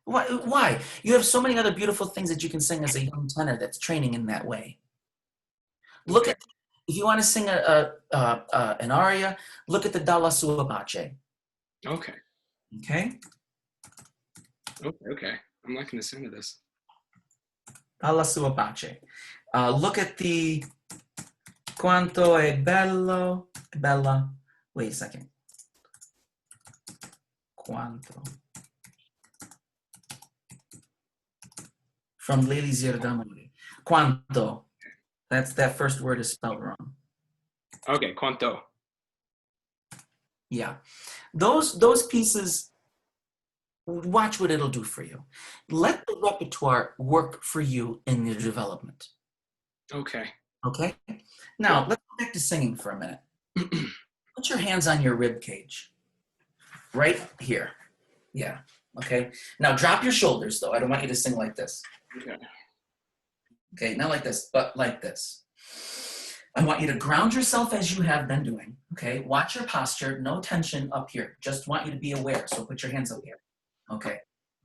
Why? You have so many other beautiful things that you can sing as a young tenor that's training in that way. Look at, if you want to sing an aria, look at the Dalla Sua Pace. Okay. Okay? Okay. I'm liking the sound of this. Dalla Sua Pace. Look at the Quanto è bello, bella. Wait a second. Quanto. From l'Elisir d'amore. Quanto. That first word is spelled wrong. Okay, quanto. Yeah. Those pieces, watch what it'll do for you. Let the repertoire work for you in your development. Okay. Okay? Now, let's go back to singing for a minute. Put your hands on your rib cage. Right here. Yeah. Okay? Now, drop your shoulders, though. I don't want you to sing like this. Okay. Okay, not like this, but like this. I want you to ground yourself as you have been doing, okay? Watch your posture, no tension up here. Just want you to be aware, so put your hands up here, okay?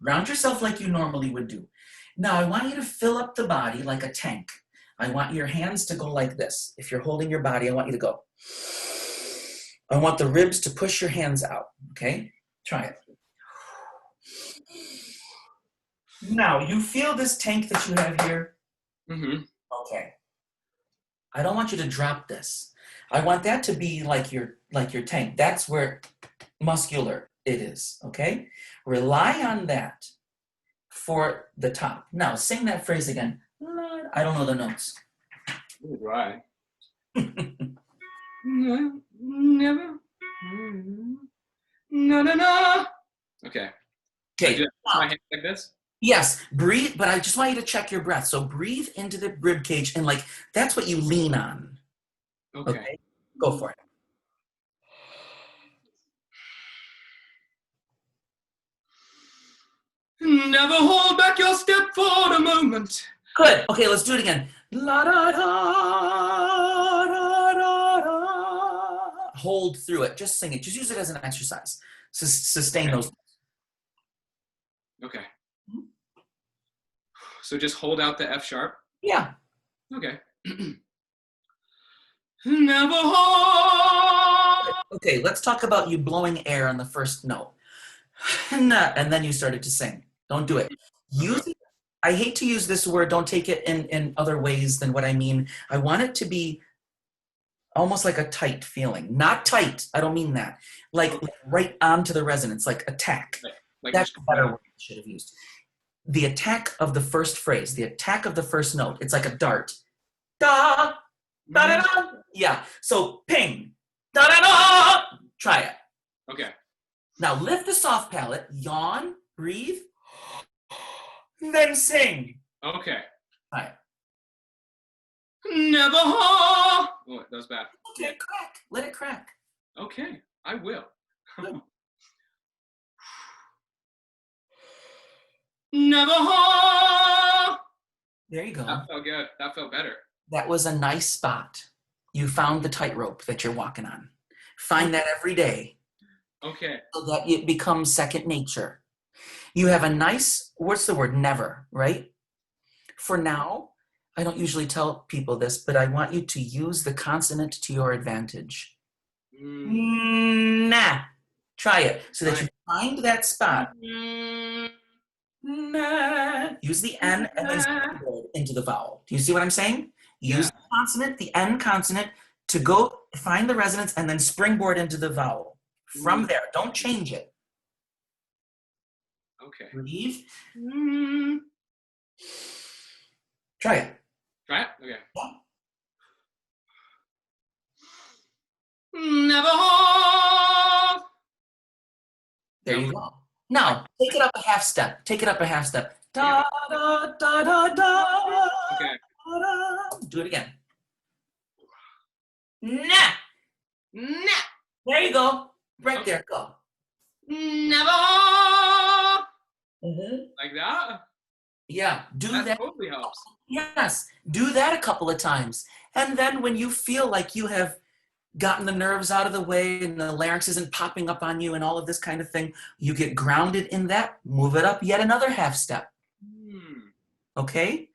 Ground yourself like you normally would do. Now, I want you to fill up the body like a tank. I want your hands to go like this. If you're holding your body, I want you to go. I want the ribs to push your hands out, okay? Try it. Now, you feel this tank that you have here? Mm-hmm. Okay. I don't want you to drop this. I want that to be like your tank. That's where muscular it is, okay? Rely on that for the top. Now, sing that phrase again. I don't know the notes. Right. Never. No, no, no. Okay. Okay. I do my hands like this? Yes, breathe, but I just want you to check your breath. So breathe into the rib cage and like, that's what you lean on. Okay. Go for it. Never hold back your step for a moment. Good. Okay, let's do it again. La da da da da da. Hold through it. Just sing it. Just use it as an exercise. Sustain those. Okay. So just hold out the F sharp? Yeah. Okay. Never hold. Okay, let's talk about you blowing air on the first note. And then you started to sing. Don't do it. Use it. I hate to use this word. Don't take it in other ways than what I mean. I want it to be almost like a tight feeling. Not tight. I don't mean that. Like right onto the resonance, like attack. Like That's a better word I should have used. The attack of the first phrase, the attack of the first note. It's like a dart. Da, da, da, da. Yeah. So ping. Da, da, da. Try it. Okay. Now lift the soft palate, yawn, breathe, then sing. Okay. Try it. Never hold. Oh, that was bad. Let it crack. Let it crack. Okay, I will. Never hold. There you go. That felt good. That felt better. That was a nice spot. You found the tightrope that you're walking on. Find that every day. Okay. So that it becomes second nature. You have a nice, what's the word? Never, right? For now, I don't usually tell people this, but I want you to use the consonant to your advantage. Nah. Try it so that you find that spot. Nah. Use the N and then springboard into the vowel. Do you see what I'm saying? Use the consonant, the N consonant, to go find the resonance and then springboard into the vowel. From there, don't change it. Okay. Breathe. Try it. Try it? Okay. Yeah. Never hold. There you go. Now, take it up a half step. Take it up a half step. Da, da, da, da, da, Okay. da, da. Do it again. Nah. Nah. There you go. Right there. Go. Never hold. Mm-hmm. Like that? Yeah. Do That that. totally helps. Yes. Do that a couple of times. And then when you feel like you have gotten the nerves out of the way and the larynx isn't popping up on you and all of this kind of thing, you get grounded in that, move it up yet another half step. Okay?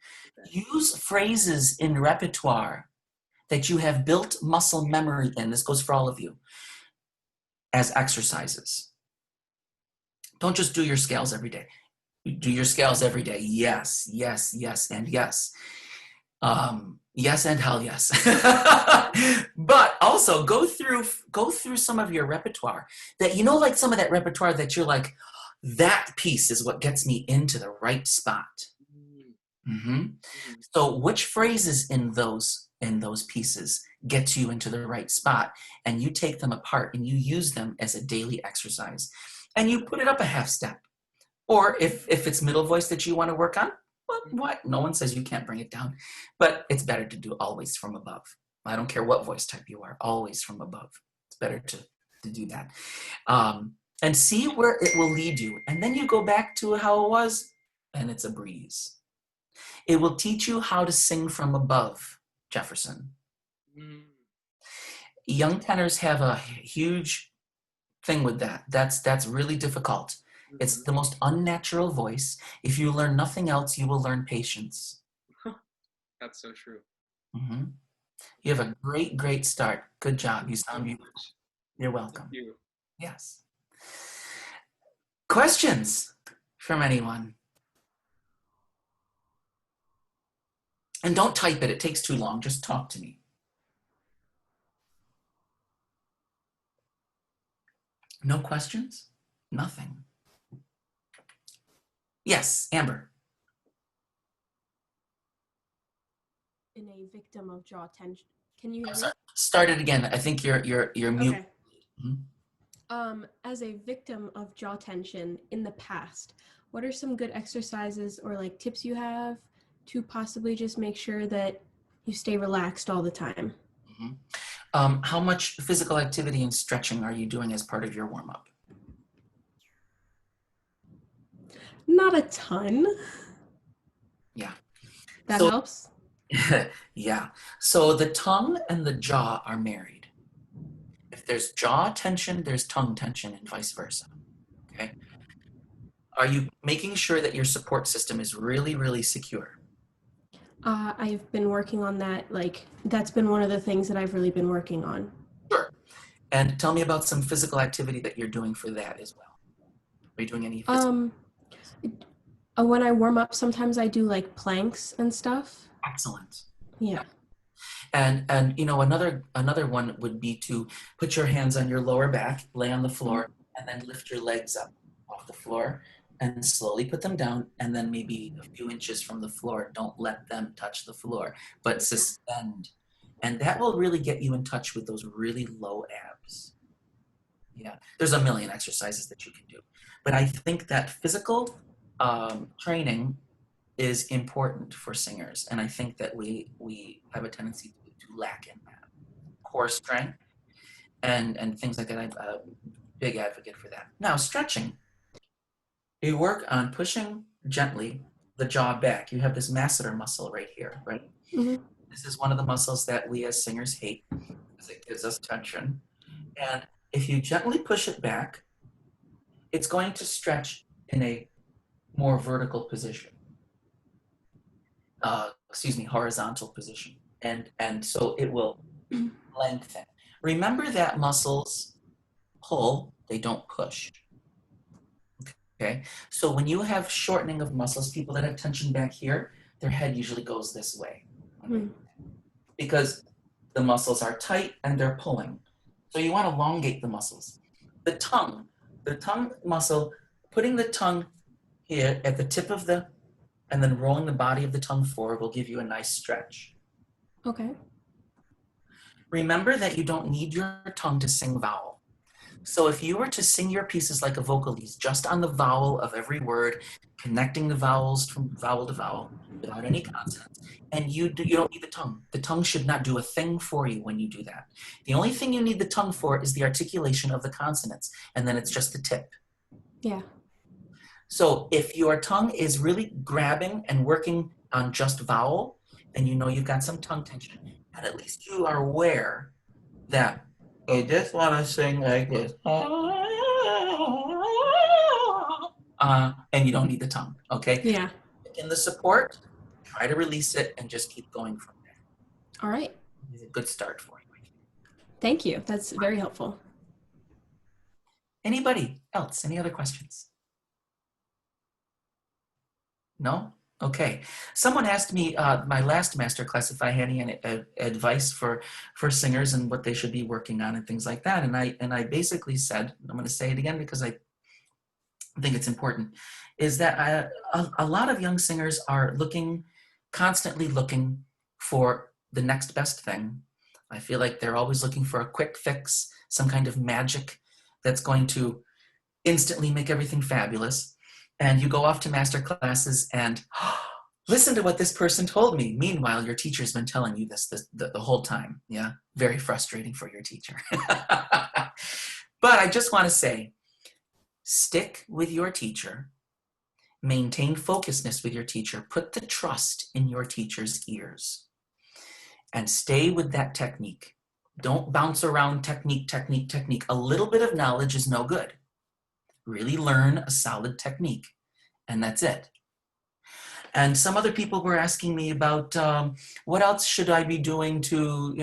Use phrases in repertoire that you have built muscle memory in. This goes for all of you, as exercises. Don't just do your scales every day. Do your scales every day. Yes, yes, yes, and yes. Yes and hell yes. But also go through some of your repertoire that, you know, like some of that repertoire that you're like, that piece is what gets me into the right spot. So which phrases in those pieces get you into the right spot, and you take them apart and you use them as a daily exercise, and you put it up a half step. Or if it's middle voice that you want to work on, well, what? No one says you can't bring it down, but it's better to do always from above. I don't care what voice type you are, always from above. It's better to do that. And see where it will lead you. And then you go back to how it was, and it's a breeze. It will teach you how to sing from above, Jefferson. Young tenors have a huge thing with that. That's really difficult. It's the most unnatural voice. If you learn nothing else, you will learn patience. That's so true. You have a great start. Good job. You sound beautiful. You're welcome. Thank you. Yes. Questions from anyone? And don't type it. It takes too long. Just talk to me. No questions? Nothing. Yes, Amber. In a victim of jaw tension. Can you hear me? Start it again. I think you're mute. Okay. As a victim of jaw tension in the past, what are some good exercises or like tips you have to possibly just make sure that you stay relaxed all the time? How much physical activity and stretching are you doing as part of your warm-up? Not a ton. Yeah. That helps? Yeah. So the tongue and the jaw are married. If there's jaw tension, there's tongue tension and vice versa. Okay. Are you making sure that your support system is really, really secure? I've been working on that. Like, that's been one of the things that I've really been working on. Sure. And tell me about some physical activity that you're doing for that as well. Are you doing any physical? When I warm up, sometimes I do like planks and stuff. Excellent. Yeah. And you know, another one would be to put your hands on your lower back, lay on the floor, and then lift your legs up off the floor and slowly put them down, and then maybe a few inches from the floor. Don't let them touch the floor, but suspend. And that will really get you in touch with those really low abs. Yeah, there's a million exercises that you can do. But I think that physical training is important for singers. And I think that we have a tendency to lack in that. Core strength and things like that. I'm a big advocate for that. Now, stretching. You work on pushing gently the jaw back. You have this masseter muscle right here, right? This is one of the muscles that we as singers hate because it gives us tension. And if you gently push it back, it's going to stretch in a more vertical position. Horizontal position. And so it will lengthen. Remember that muscles pull, they don't push. Okay, so when you have shortening of muscles, people that have tension back here, their head usually goes this way. Because the muscles are tight and they're pulling. So you want to elongate the muscles. The tongue muscle, putting the tongue here at the tip of and then rolling the body of the tongue forward will give you a nice stretch. Okay. Remember that you don't need your tongue to sing vowel. So if you were to sing your pieces like a vocalese, just on the vowel of every word, connecting the vowels from vowel to vowel without any consonants, and you don't need the tongue. The tongue should not do a thing for you when you do that. The only thing you need the tongue for is the articulation of the consonants, and then it's just the tip. Yeah. So if your tongue is really grabbing and working on just vowel, then you know you've got some tongue tension. And at least you are aware that I just want to sing like this. And you don't need the tongue, okay? Yeah. In the support, try to release it and just keep going from there. All right. It's a good start for you. Thank you. That's very helpful. Anybody else? Any other questions? No? Okay. Someone asked me my last masterclass if I had any advice for singers and what they should be working on and things like that. And I basically said, I'm going to say it again because I think it's important, is that a lot of young singers are constantly looking for the next best thing. I feel like they're always looking for a quick fix, some kind of magic that's going to instantly make everything fabulous. And you go off to master classes and listen to what this person told me. Meanwhile, your teacher's been telling you this the whole time. Yeah, very frustrating for your teacher. But I just want to say, stick with your teacher, maintain focusedness with your teacher, put the trust in your teacher's ears, and stay with that technique. Don't bounce around technique. A little bit of knowledge is no good. Really learn a solid technique, and that's it. And some other people were asking me about what else should I be doing to,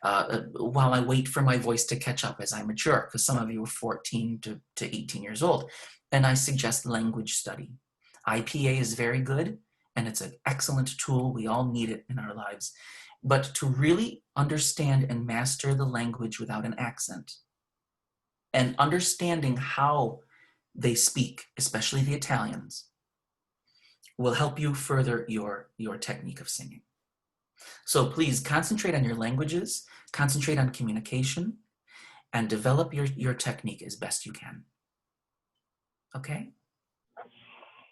while I wait for my voice to catch up as I mature, because some of you are 14 to 18 years old. And I suggest language study. IPA is very good, and it's an excellent tool. We all need it in our lives. But to really understand and master the language without an accent, and understanding how they speak, especially the Italians, will help you further your technique of singing. So please concentrate on your languages, concentrate on communication, and develop your technique as best you can. Okay?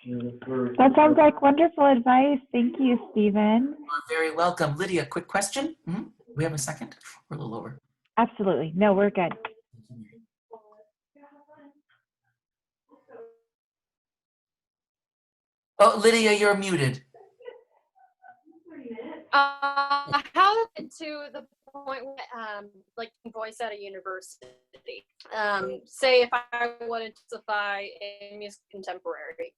That sounds like wonderful advice. Thank you, Stephen. You're very welcome. Lydia, quick question. We have a second? We're a little over. Absolutely. No, we're good. Oh, Lydia, you're muted. How to the point where, like voice at a university. Say if I wanted to specify in music contemporary.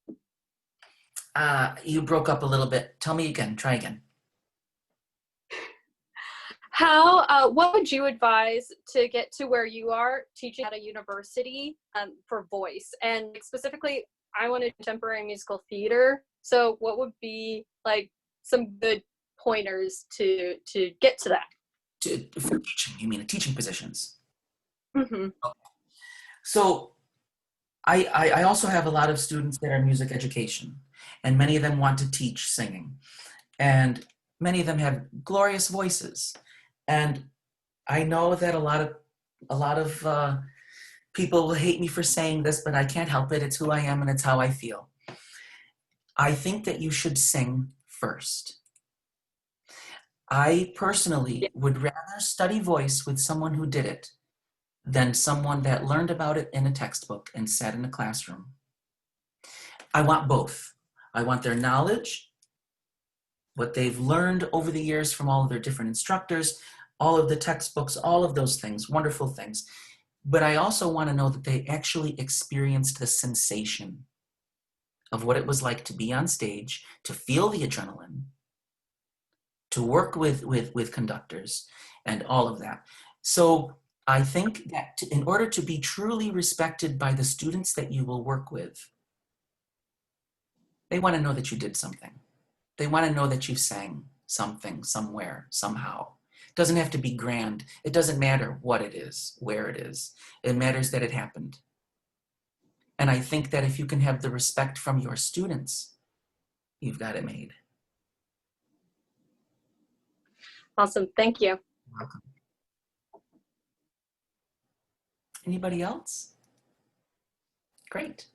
You broke up a little bit. Tell me again. Try again. What would you advise to get to where you are teaching at a university for voice? And specifically, I wanted contemporary musical theater. So what would be like some good pointers to get to that? For teaching, you mean teaching positions? Mm-hmm. Okay. So I also have a lot of students that are music education, and many of them want to teach singing. And many of them have glorious voices. And I know that a lot of people will hate me for saying this, but I can't help it. It's who I am and it's how I feel. I think that you should sing first. I personally would rather study voice with someone who did it than someone that learned about it in a textbook and sat in a classroom. I want both. I want their knowledge, what they've learned over the years from all of their different instructors, all of the textbooks, all of those things, wonderful things. But I also want to know that they actually experienced the sensation of what it was like to be on stage, to feel the adrenaline, to work with conductors and all of that. So I think that in order to be truly respected by the students that you will work with, they want to know that you did something. They want to know that you sang something, somewhere, somehow. It doesn't have to be grand. It doesn't matter what it is, where it is. It matters that it happened. And I think that if you can have the respect from your students, you've got it made. Awesome. Thank you. You're welcome. Anybody else? Great.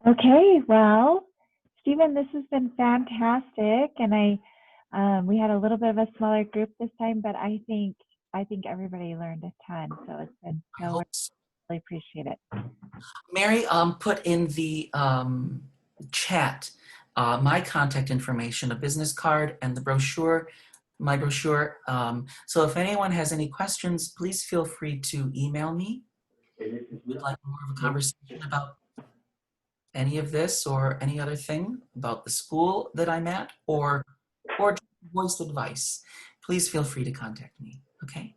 Okay, well, Stephen, this has been fantastic, and we had a little bit of a smaller group this time, but I think everybody learned a ton, so it's been so really appreciate it. Mary, put in the chat my contact information, a business card, and the brochure my brochure. So if anyone has any questions, please feel free to email me. If you would like more of a conversation about any of this or any other thing about the school that I'm at, or voiced advice, please feel free to contact me. Okay.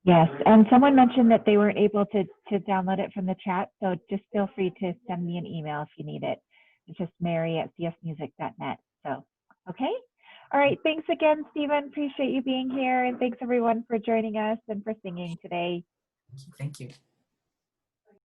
Yes, and someone mentioned that they weren't able to download it from the chat, so just feel free to send me an email if you need it. It's just mary@csmusic.net. So, okay. All right, thanks again, Stephen. Appreciate you being here, and thanks everyone for joining us and for singing today. Thank you.